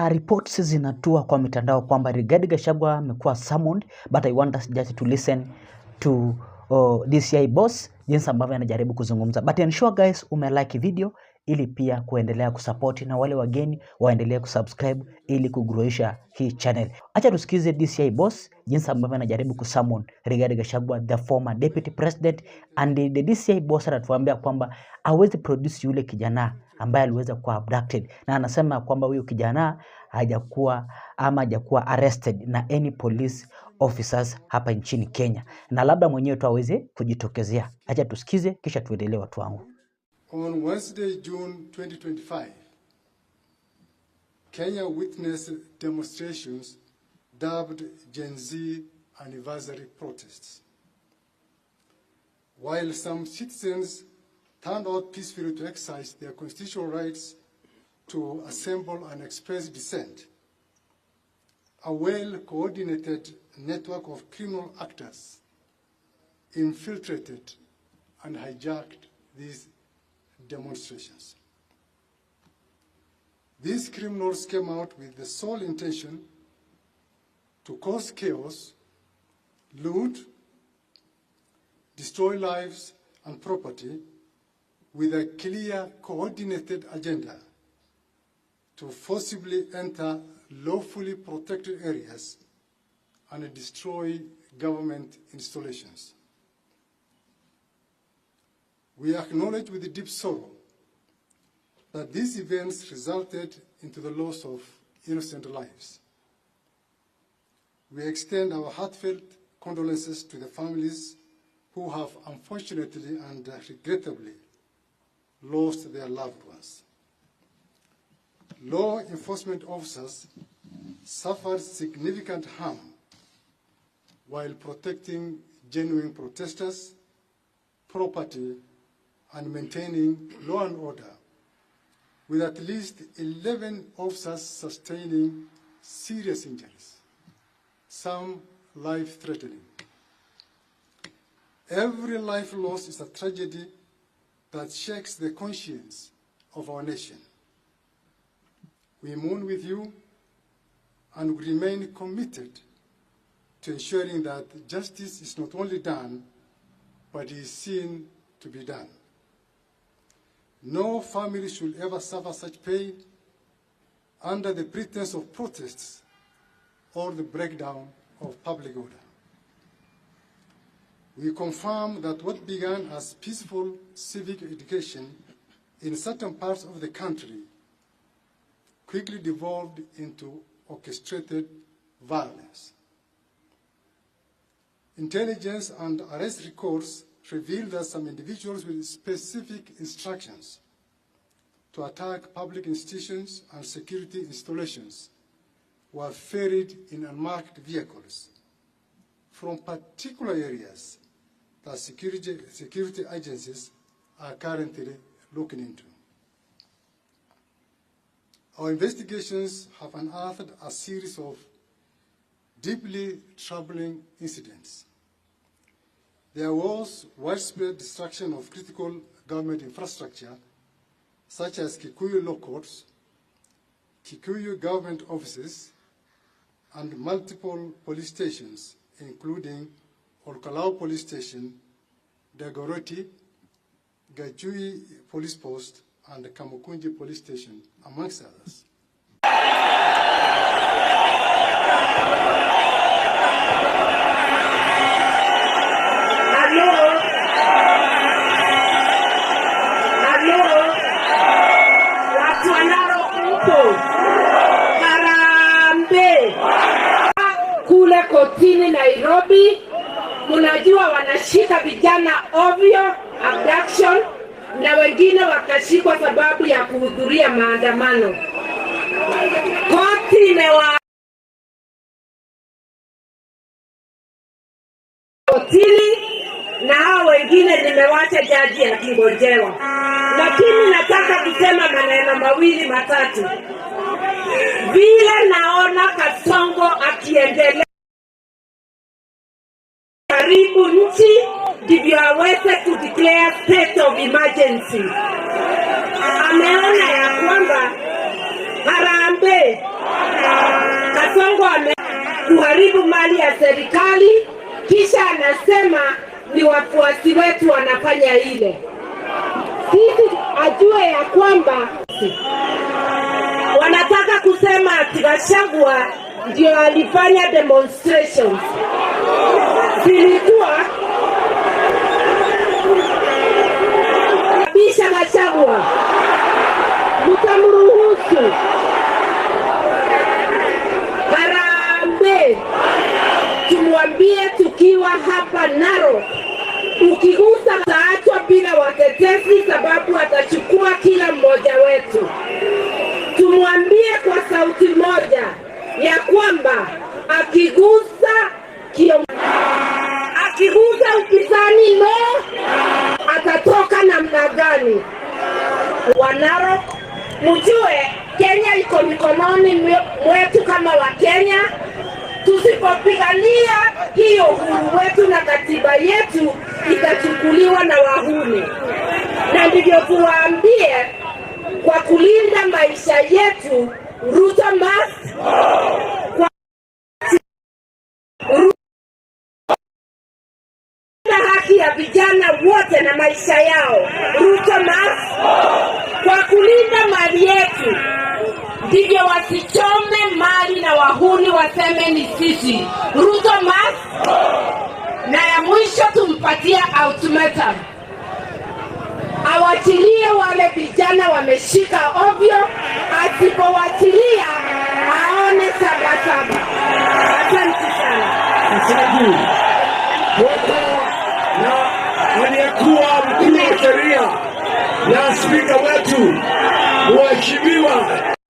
Reports zinatua kwa mitandao kwamba Rigathi Gachagua amekuwa summoned, but I want us just to listen to DCI boss jinsi ambavyo anajaribu kuzungumza. But ensure guys umelike video ili pia kuendelea kusupport na wale wageni waendelee kusubscribe ili kugrowisha hii channel. Acha tusikize DCI boss jinsi ambavyo anajaribu kusummon Rigathi Gachagua, the former deputy president, and the DCI boss anatuambia kwamba hawezi produce yule kijana ambaye aliweza kuwa abducted, na anasema kwamba huyo kijana hajakuwa arrested na any police officers hapa nchini Kenya, na labda mwenyewe tu aweze kujitokezea. Acha tusikize kisha tuendelee watu wangu. On Wednesday, June 2025, Kenya witnessed demonstrations dubbed Gen Z anniversary protests. While some citizens turned out peacefully to exercise their constitutional rights to assemble and express dissent, a well-coordinated network of criminal actors infiltrated and hijacked these demonstrations. These criminals came out with the sole intention to cause chaos, loot, destroy lives and property, with a clear, coordinated agenda to forcibly enter lawfully protected areas and destroy government installations. We acknowledge with deep sorrow that these events resulted into the loss of innocent lives. We extend our heartfelt condolences to the families who have unfortunately and regrettably lost their loved ones. Law enforcement officers suffered significant harm while protecting genuine protesters, property, and maintaining law and order, with at least 11 officers sustaining serious injuries, some life-threatening. Every life lost is a tragedy that shakes the conscience of our nation. We mourn with you and we remain committed to ensuring that justice is not only done, but is seen to be done. No family should ever suffer such pain under the pretense of protests or the breakdown of public order. We confirm that what began as peaceful civic education in certain parts of the country quickly devolved into orchestrated violence. Intelligence and arrest records revealed that some individuals with specific instructions to attack public institutions and security installations were ferried in unmarked vehicles from particular areas that security agencies are currently looking into. Our investigations have unearthed a series of deeply troubling incidents. There was widespread destruction of critical government infrastructure, such as Kikuyu law courts, Kikuyu government offices, and multiple police stations, including Olkalau Police Station, Dagoretti, Gajui Police Post, and the Kamukunji Police Station, amongst others. Kule kotini Nairobi, munajua wanashika vijana ovyo, abduction, na wengine wakashikwa sababu ya kuhudhuria maandamano. Koti imewa kotini na hao wengine nimewacha jaji akingojewa. Lakini nataka kusema maneno mawili matatu. Vile naona Kasongo akiendelea karibu nchi, ndivyo aweze kudeclare state of emergency. Ameona ya kwamba Harambee Harambee. Kasongo kuharibu mali ya serikali, kisha anasema ni wafuasi wetu wanafanya ile. Sisi ajue ya kwamba wanataka kusema ati Gachagua ndio alifanya demonstrations. Zilikuwa kabisa Gachagua, mtamruhusu Harambee. Tumwambie tukiwa hapa Narok, ukigusa taachwa bila watetezi, sababu atachukua kila mmoja wetu. Tumwambie kwa sauti moja ya kwamba akigusa upinzani atatoka namna gani. Wanarok, mjue Kenya iko mikononi mwetu kama wa Kenya. Tusipopigania hiyo uhuru wetu na katiba yetu itachukuliwa na wahuni. Na ndivyo tuwaambie, kwa kulinda maisha yetu, Ruto must haki ya vijana wote na maisha yao. Ruto must kwa kulinda mali yetu, ndivyo wasichome mali na wahuni waseme ni sisi. Ruto must. Na ya mwisho tumpatia ultimatum, awachilie wale vijana wameshika ovyo. Asipowachilia aone sabasaba. Asante sana. Asante. Na aliyekuwa mkuu wa sheria na spika wetu Mheshimiwa